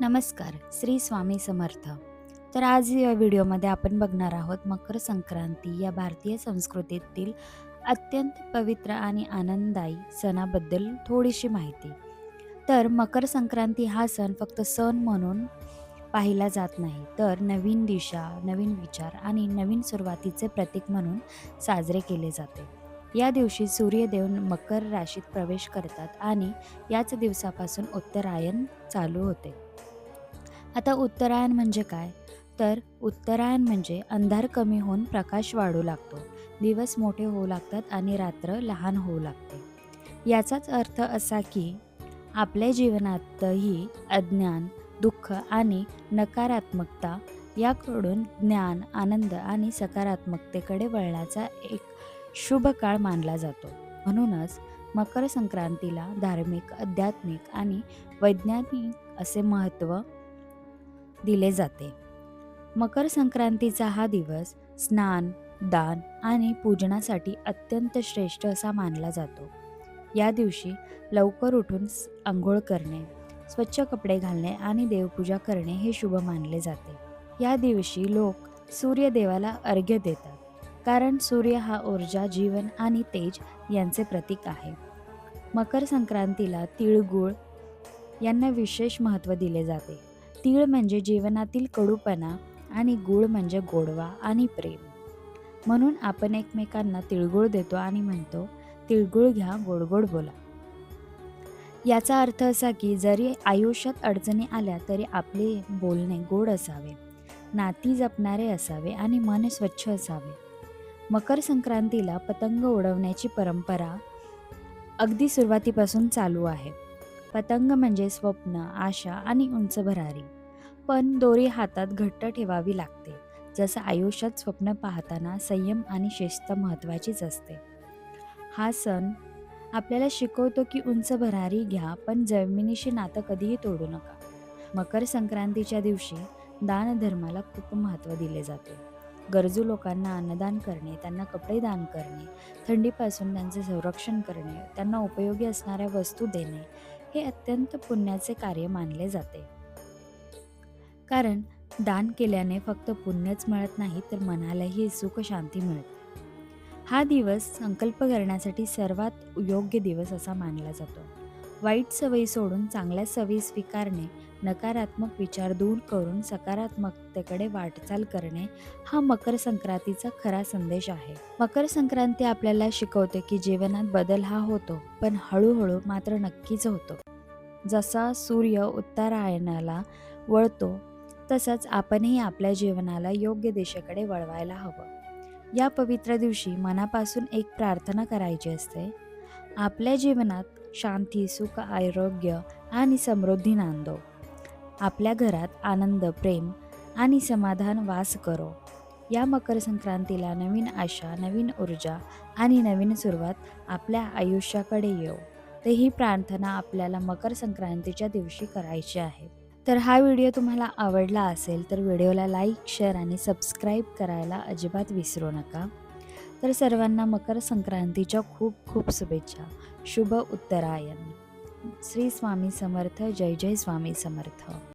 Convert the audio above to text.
नमस्कार, श्री स्वामी समर्थ. तर आज या व्हिडिओमध्ये आपण बघणार आहोत मकर संक्रांती या भारतीय संस्कृतीतील अत्यंत पवित्र आणि आनंददायी सणाबद्दल थोडीशी माहिती. तर मकर संक्रांती हा सण फक्त सण म्हणून पाहिला जात नाही, तर नवीन दिशा, नवीन विचार आणि नवीन सुरुवातीचे प्रतीक म्हणून साजरे केले जाते. या दिवशी सूर्यदेव मकर राशीत प्रवेश करतात आणि याच दिवसापासून उत्तरायण चालू होते. आता उत्तरायण म्हणजे काय? तर उत्तरायण म्हणजे अंधार कमी होऊन प्रकाश वाढू लागतो. दिवस मोठे होऊ लागतात आणि रात्र लहान होऊ लागते. याचाच अर्थ असा की आपल्या जीवनातही अज्ञान, दुःख आणि नकारात्मकता याकडून ज्ञान, आनंद आणि सकारात्मकतेकडे वळण्याचा एक शुभ काळ मानला जातो. म्हणूनच मकर संक्रांतीला धार्मिक, आध्यात्मिक आणि वैज्ञानिक असे महत्त्व दिले जाते. मकर संक्रांतीचा हा दिवस स्नान, दान आणि पूजनासाठी अत्यंत श्रेष्ठ असा मानला जातो. या दिवशी लवकर उठून अंघोळ करणे, स्वच्छ कपडे घालणे आणि देवपूजा करणे हे शुभ मानले जाते. या दिवशी लोक सूर्यदेवाला अर्घ्य देतात, कारण सूर्य हा ऊर्जा, जीवन आणि तेज यांचे प्रतीक आहे. मकर संक्रांतीला तिळगुळ यांना विशेष महत्त्व दिले जाते. तीळ म्हणजे जीवनातील कडूपणा आणि गूळ म्हणजे गोडवा आणि प्रेम. म्हणून आपण एकमेकांना तिळगुळ देतो आणि म्हणतो, तिळगुळ घ्या, गोड गोड बोला. याचा अर्थ असा की जरी आयुष्यात अडचणी आल्या तरी आपले बोलणे गोड असावे, नाती जपणारे असावे आणि मन स्वच्छ असावे. मकर संक्रांतीला पतंग उडवण्याची परंपरा अगदी सुरुवातीपासून चालू आहे. पतंग म्हणजे स्वप्न, आशा आणि उंच भरारी. पण दोरी हातात घट्ट ठेवावी लागते. जसं आयुष्यात स्वप्न पाहताना संयम आणि शिस्त महत्त्वाचीच असते. हा सण आपल्याला शिकवतो की उंच भरारी घ्या, पण जमिनीशी नातं कधीही तोडू नका. मकर संक्रांतीच्या दिवशी दानधर्माला खूप महत्त्व दिले जाते. गरजू लोकांना अन्नदान करणे, त्यांना कपडे दान करणे, थंडीपासून त्यांचे संरक्षण करणे, त्यांना उपयोगी असणाऱ्या वस्तू देणे हे अत्यंत पुण्याचे कार्य मानले जाते. कारण दान केल्याने फक्त पुण्यच मिळत नाही, तर मनालाही सुख शांती मिळते. हा दिवस संकल्प करण्यासाठी सर्वात योग्य दिवस असा मानला जातो. वाईट सवयी सोडून चांगल्या सवयी स्वीकारणे, नकारात्मक विचार दूर करून सकारात्मकतेकडे वाटचाल करणे हा मकर संक्रांतीचा खरा संदेश आहे. मकर संक्रांती आपल्याला शिकवते की जीवनात बदल हा होतो, पण हळूहळू मात्र नक्कीच होतो. जसा सूर्य उत्तरायणाला वळतो, तसंच आपणही आपल्या जीवनाला योग्य दिशेकडे वळवायला हवं. या पवित्र दिवशी मनापासून एक प्रार्थना करायची असते, आपल्या जीवनात शांती, सुख, आरोग्य आणि समृद्धी नांदो. आपल्या घरात आनंद, प्रेम आणि समाधान वास करो. या मकर संक्रांतीला नवीन आशा, नवीन ऊर्जा आणि नवीन सुरुवात आपल्या आयुष्याकडे येऊ. तर ही प्रार्थना आपल्याला मकर संक्रांतीच्या दिवशी करायची आहे. तर हा व्हिडिओ तुम्हाला आवडला असेल तर व्हिडिओला लाईक, शेअर आणि सबस्क्राईब करायला अजिबात विसरू नका. तर सर्वांना मकर संक्रांतीच्या खूप खूप शुभेच्छा. शुभ उत्तरायण. श्री स्वामी समर्थ. जय जय स्वामी समर्थ.